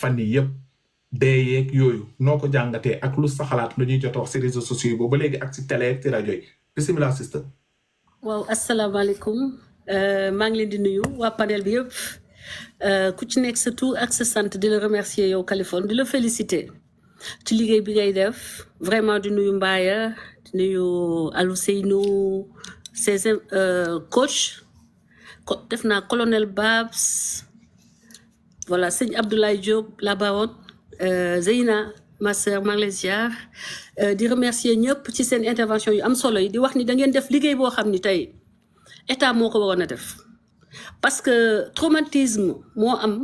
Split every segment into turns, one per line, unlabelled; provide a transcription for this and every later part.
fan yi yëpp dee yeeg yooyu noo ko jàngatee ak lu sa xalaat lu ñuy jot wax si réseaux sociaux yi boobu ba léegi ak si télé ak si rajo yi bisimilah sister.
waaw asalaamaaleykum maa ngi leen di nuyu waa panel bi yëpp ku ci nekk sa tur ak sa sant di la remercier yow Kaliphone di la féliciter ci liggéey bi ngay def vraiment di nuyu Mbaye di nuyu Alou Seynou ses coach def naa colonel Babs voilà sëñ Abdoulaye Diop la baronne Zeyna ma sœur maa ngi lay ziar di remercier ñëpp ci seen intervention yu am solo yi di wax ni da ngeen def liggéey boo xam ni tey état moo ko waroon a def parce que traumatisme moo am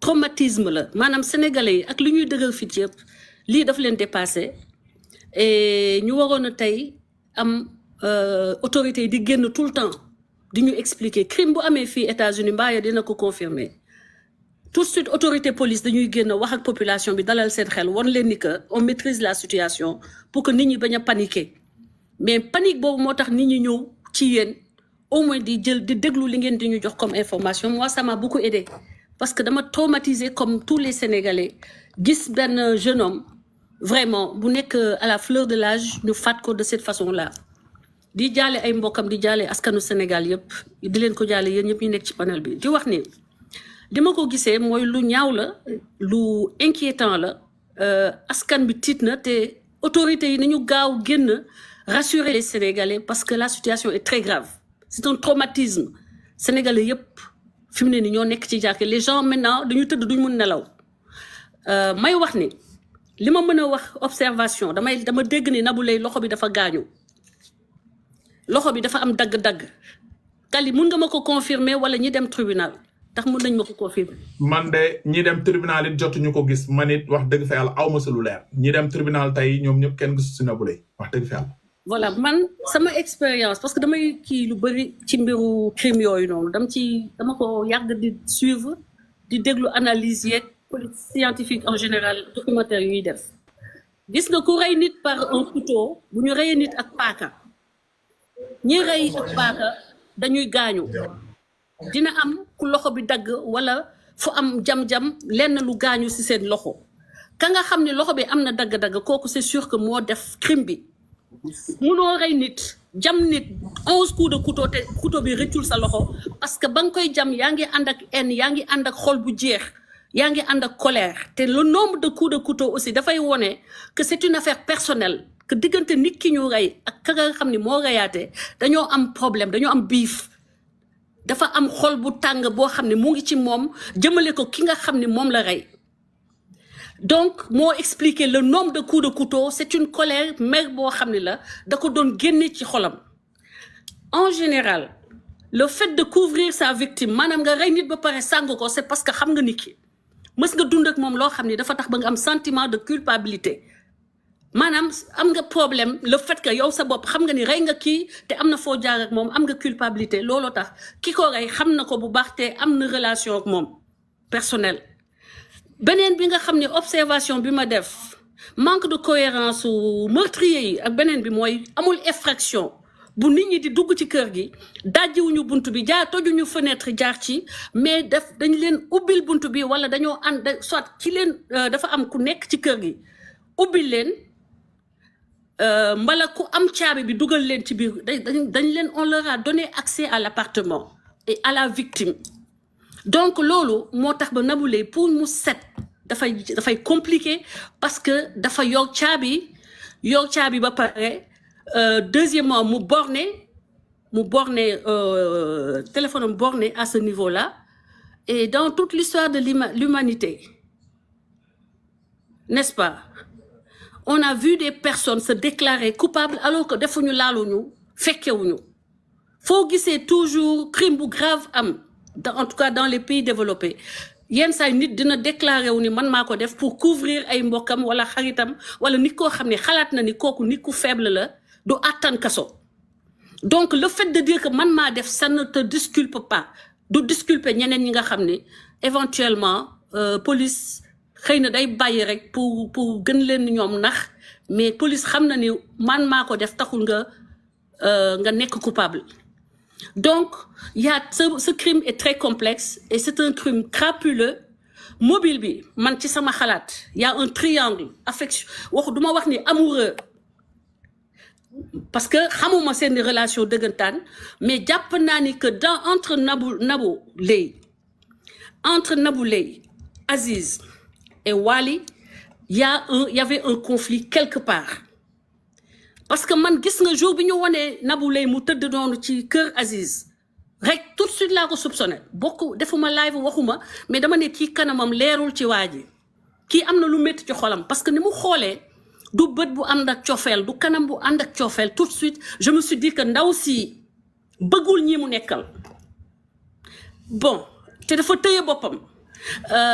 traumatisme la maanaam sénégalais yi ak li ñuy dëgër fit yëpp lii daf leen dépassé et ñu waroon a tey am autorités yi di génn tout le temps di ñu expliquer crime bu amee fii États-Unis mbaa dina ko confirmer tout de suite autorité police dañuy génn wax ak population bi dalal seen xel won leen ni que on maîtrise la situation pour que nit ñi bañ a paniquer mais panique boobu moo tax nit ñi ñëw ci yéen au moins di jël di déglu li ngeen di ñu jox comme information moi ça m'a beaucoup aidé parce que dama traumatisé comme tous les Sénégalais gis benn jeune homme vraiment bu nekk à la fleur de l'âge ñu faat ko de cette façon-là di jaale ay mbokkam di jaale askanu Sénégal yëpp di leen ko jaale yéen ñëpp ñu nekk ci panel bi di wax ni li ma ko gisee mooy lu ñaaw la lu inquiétant la askan bi tiit na te autorités yi nañu gaaw génn rassurer les Sénégalais parce que la situation est très grave c'est un traumatisme Sénégalais yëpp fi mu ne ni ñoo nekk ci jàkk les gens maintenant dañu tëdd duñ mun nelaw may wax ni li ma mën a wax observation dama dégg ni Nabou Leye loxo bi dafa gaañu loxo bi dafa am dagg-dagg Kali mun nga ma ko confirmer wala ñi dem tribunal tax mun nañ ma ko confirmer.
man de ñi dem tribunal it jotuñu ko gis man it wax dëgg fa yàlla aw ma sa lu leer ñi dem tribunal tey ñoom ñëpp kenn gisu si Nabou Leye wax dëgg fa yàlla.
voilà man sama expérience parce que damay kii lu bëri ci mbiru crime yooyu noonu dama ko yàgg di suivre di déglu analyse yeeg police scientifique en général documentaire yu ñuy def gis nga ku rey nit par un couteau bu ñu reyee nit ak paaka ñi rey ak paaka dañuy gaañu dina am ku loxo bi dagg wala fu am jam-jam lenn lu gaañu ci seen loxo ka nga xam ne loxo bi am na dagg-dagg kooku c'est sûr que moo def crime bi munoo rey nit jam nit 11 coups de couteau te couteau bi rëccul sa loxo parce que ba nga koy jam yaa ngi ànd ak haine yaa ngi ànd ak xol bu jeex yaa ngi ànd ak colère te le nombre de coups de couteau aussi dafay wone que c'est une affaire personnelle que diggante nit ki ñu rey ak ka nga xam ne moo reyaate dañoo am problème dañoo am biif dafa am xol bu tàng boo xam ne mu ngi ci moom jëmale ko ki nga xam ne moom la rey donc moo expliquer le nombre de coups de couteau c'est une colère mer boo xam ne la da ko doon génne ci xolam en général le fait de couvrir sa victime maanaam nga rey nit ba pare sàng ko c'est parce que xam nga nit ki mës nga dund ak moom loo xam ne dafa tax ba nga am sentiment de culpabilité maanaam am nga problème le fait que yow sa bopp xam nga ni rey nga kii te am na foo jaar ak moom am nga culpabilité looloo tax ki ko rey xam na ko bu baax te am na relation ak moom personnel beneen bi nga xam ne observation bi ma def manque de cohérence su meurtrier yi ak beneen bi mooy amul effraction bu nit ñi di dugg ci kër gi dajjiwuñu bunt bi jaar tojuñu fenêtre jaar ci mais dañ leen ubbil bunt bi wala dañoo ànd soit ci leen dafa am ku nekk ci kër gi ubbil leen mbala ku am caabi bi dugal leen ci biir dañ leen on leur a donné accès à l'appartement et à la victime donc loolu moo tax ba Nabou Leye pour mu set dafay compliqué parce que dafa yor caabi ba pare deuxièmement mu borné téléphone am borné à ce niveau-là et dans toute l'histoire de l'humanité n'est-ce pas on a vu des personnes se déclarer coupables alors que defuñu laaluñu fekkewuñu foo gisee toujours crime bu grave am en tout cas dans les pays développés yenn saa nit dina déclarer wu ni man maa ko def pour couvrir ay mbokkam wala xaritam wala nit koo xam ne xalaat na ni kooku nit ku faible la du àttan kaso donc le fait de dire que man maa def ça ne te disculpe pas du disculper ñeneen ñi nga xam ne éventuellement police xëy na day bàyyi rek pour gën leen ñoom nax mais police xam na ni man maa ko def taxul nga nekk coupable donc ce crime est très complexe et c'est un crime crapuleux mobile bi man ci sama xalaat y a un triangle affection waxu duma wax ni amoureux parce que xamuma seen relation dëggantaan mais jàpp naa ni que entre Nabou Leye Aziz et Wally y avait un conflit quelque part parce que man gis nga jour bi ñu wonee Nabou Leye mu tëdd noonu ci kër Aziz rek tout de suite laa ko soupçonné defuma live waxuma mais dama ne kii kanamam leerul ci waa ji kii am na lu métti ci xolam parce que ni mu xoolee du bët bu ànd ak cofeel du kanam bu ànd ak cofeel tout de suite je me suis dit que ndaw si bëggul ñi mu nekkal bon te dafa tëye boppam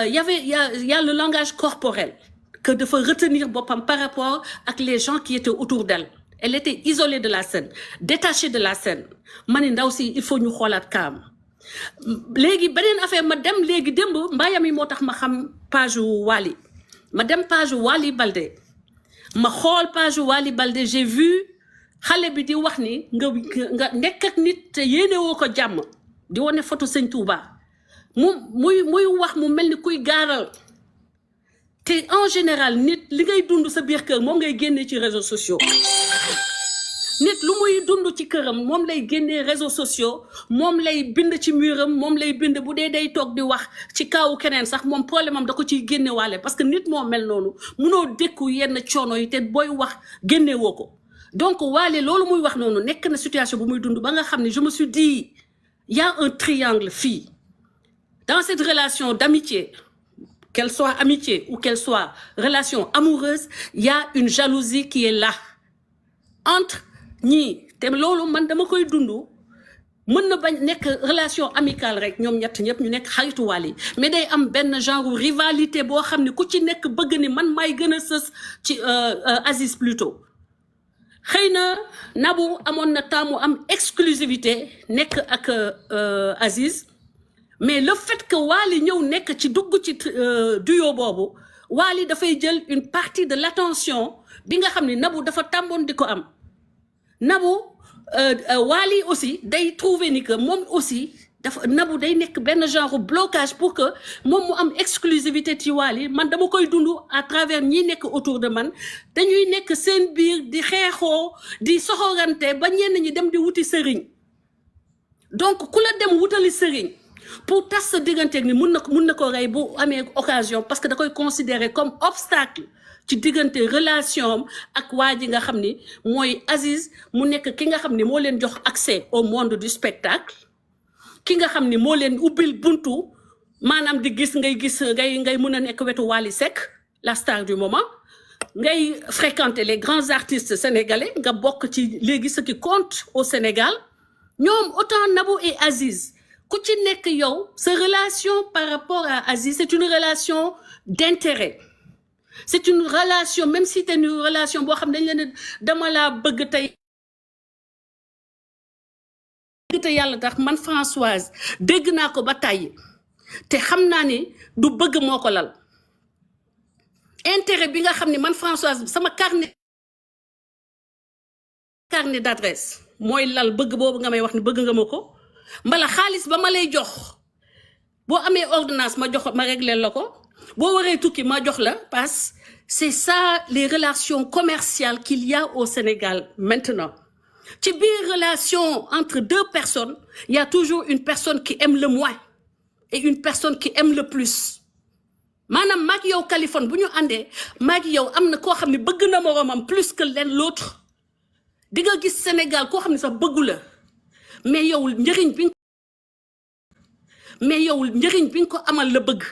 y a le langage corporel que dafa retenir boppam par rapport ak les gens qui étaient autour d'elle. Elle était isolée de la scène, détachée de la scène. Ma ne ndaw si il faut ñu xoolaat kaam léegi beneen affaire ma dem léegi démb mbaayam yi moo tax ma xam page Wally ma dem page Wally Baldé ma xool page Wally Baldé j'ai vu xale bi di wax ni nga nekk ak nit te yéenewoo ko jàmm di wane photo Sëñ Touba muy wax mu mel ni kuy gaaral te en général nit li ngay dund sa biir kër moom ngay génnee ci réseaux sociaux nit lu muy dund ci këram moom lay génnee réseaux sociaux moom lay bind ci muram moom lay bind bu dee day toog di wax ci kaawu keneen sax moom problème am da ko ciy génne waale parce que nit moo mel noonu munoo dékku yenn coono yi te booy wax génne woo ko donc waale loolu muy wax noonu nekk na situation bu muy dund ba nga xam ne je me suis dit y a un triangle fii dans cette relation d'amitié qu'elle soit amitié ou qu'elle soit relation amoureuse il y a une jalousie qui est là entre ñii te loolu man dama koy dund mën na bañ nekk relation amicale rek ñoom ñett ñëpp ñu nekk xaritu Wally mais day am benn genre rivalité boo xam ne ku ci nekk bëgg ni man maay gën a sës ci Aziz plutôt xëy na Nabou amoon na temps mu am exclusivité nekk ak Aziz mais le fait que Wally ñëw nekk ci dugg ci duo boobu Wally dafay jël une partie de l'attention bi nga xam ne Nabou dafa tàmboon di ko am Nabou Wally aussi day trouver ni que moom aussi dafa Nabou day nekk benn genre blocage pour que moom mu am exclusivité ci Wally man dama koy dund à travers ñi nekk autour de man dañuy nekk seen biir di xeexoo di soxorante ba ñenn ñi dem di wuti sëriñ donc ku la dem wutali sëriñ pour tas sa digganteeg ni mun na ko rey bu amee occasion parce que da koy considérer comme obstacle ci diggante relation ak waa ji nga xam ni mooy Aziz mu nekk ki nga xam ni moo leen jox accès au monde du spectacle ki nga xam ni moo leen ubbil buntu maanaam di gis ngay mën a nekk wetu Wally Seck la star du moment ngay fréquenter les grands artistes sénégalais nga bokk ci léegi ce qui compte au Sénégal ñoom autant Nabou et Aziz ku ci nekk yow sa relation par rapport à Aziz c'est une relation d'intérêt c'est une relation même si c'est une relation boo xam ne dañ leen dama laa bëgg tey te yàlla tax man Françoise dégg naa ko ba tàyyi te xam naa ni du bëgg moo ko lal intérêt bi nga xam ne man Françoise sama carnet d'adresse mooy lal bëgg boobu nga may wax ni bëgg nga ma ko mbala xaalis ba ma lay jox boo amee ordonnance ma jox ma régler la ko boo waree tukki ma jox la parce que c'est ça les relations commerciales qu'il y a au Sénégal maintenant ci biir relation entre deux personnes il y a toujours une personne qui aime le moins et une personne qui aime le plus maanaam maag yow Kaliphone bu ñu àndee maag yow am na koo xam ne bëgg na moroomam plus que l'autre di nga gis Sénégal koo xam ne sax bëggu la mais yow njëriñ bi nga ko amal la bëgg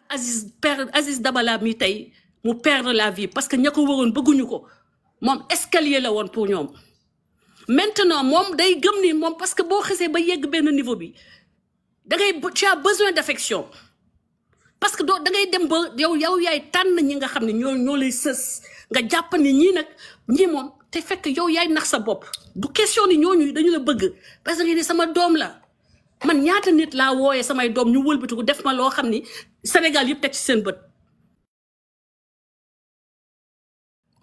Aziz Dabala mi tey mu perdre la vie parce que ña ko waroon bëgguñu ko moom escalier la woon pour ñoom maintenant moom day gëm ni moom parce que boo xesee ba yegg benn niveau bi tu as besoin d'affection parce que da ngay dem ba yow yaay tànn ñi nga xam ne ñoo lay sës nga jàpp ni ñii moom te fekk yow yaay nax sa bopp du question ni ñooñu dañu la bëgg parce que ni sama doom la man ñaata nit laa wooyee samay doom ñu wëlbatiku def ma loo xam ni Sénégal yëpp teg ci seen bët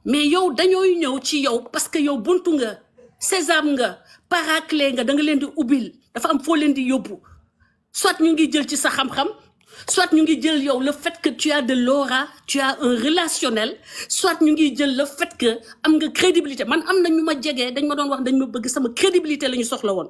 mais yow dañooy ñëw ci yow parce que yow buntu nga sésame nga paraclet nga da nga leen di ubbil dafa am foo leen di yóbbu soit ñu ngi jël ci sa xam-xam soit ñu ngi jël yow le fait que tu as de l'aura tu as un relationnel soit ñu ngi jël le fait que am nga crédibilité man am na ñu ma jegee dañ ma doon wax dañ ma bëgg sama crédibilité la ñu soxla woon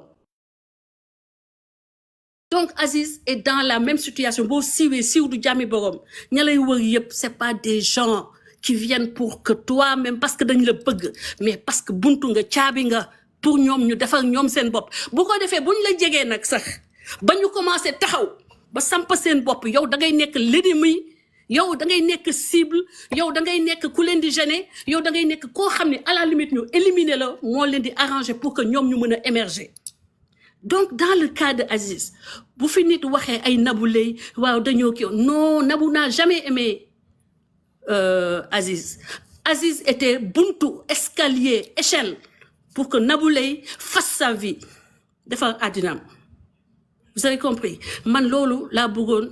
donc Aziz est dans la même situation boo siiwee siiw du jàmmi borom ña lay wër yëpp c'est pas des gens qui viennent pour que toi-même parce que dañ la bëgg mais parce que buntu nga caabi nga pour ñoom ñu defar ñoom seen bopp bu ko defee buñ la jegee nag sax ba ñu commencé taxaw ba samp seen bopp yow da ngay nekk l'ennemi yow da ngay nekk cible yow da ngay nekk ku leen di gêner yow da ngay nekk koo xam ne à la limite ñu éliminer la moo leen di arranger pour que ñoom ñu mën a émerger donc dans le cas de Aziz bu fi nit waxee ay Nabou Leye waaw dañoo kii non Nabou n'a jamais aimé Aziz était buntu escalier échelle pour que Nabou Leye fasse sa vie defar àddinaam vous avez compris man loolu laa bëggoon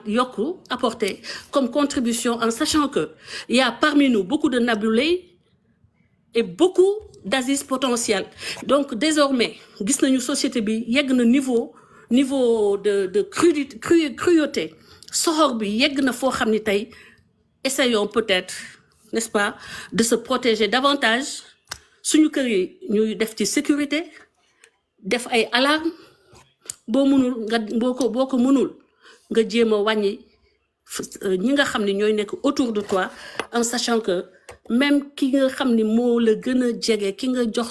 yokku apporter comme contribution en sachant que il y a parmi nous beaucoup de Nabou Leye et beaucoup d'Aziz potentiel donc désormais gis nañu société bi yegg na niveau de cruauté soxor bi yegg na foo xam ni tey essayons peut-être n'est-ce pas de se protéger davantage suñu kër yi ñuy def ci sécurité def ay alarme boo mënul nga boo ko mënul nga jéem a wàññi ñi nga xam ne ñooy nekk autour de toi en sachant que même ki nga xam ni moo la gën a jege ki nga jox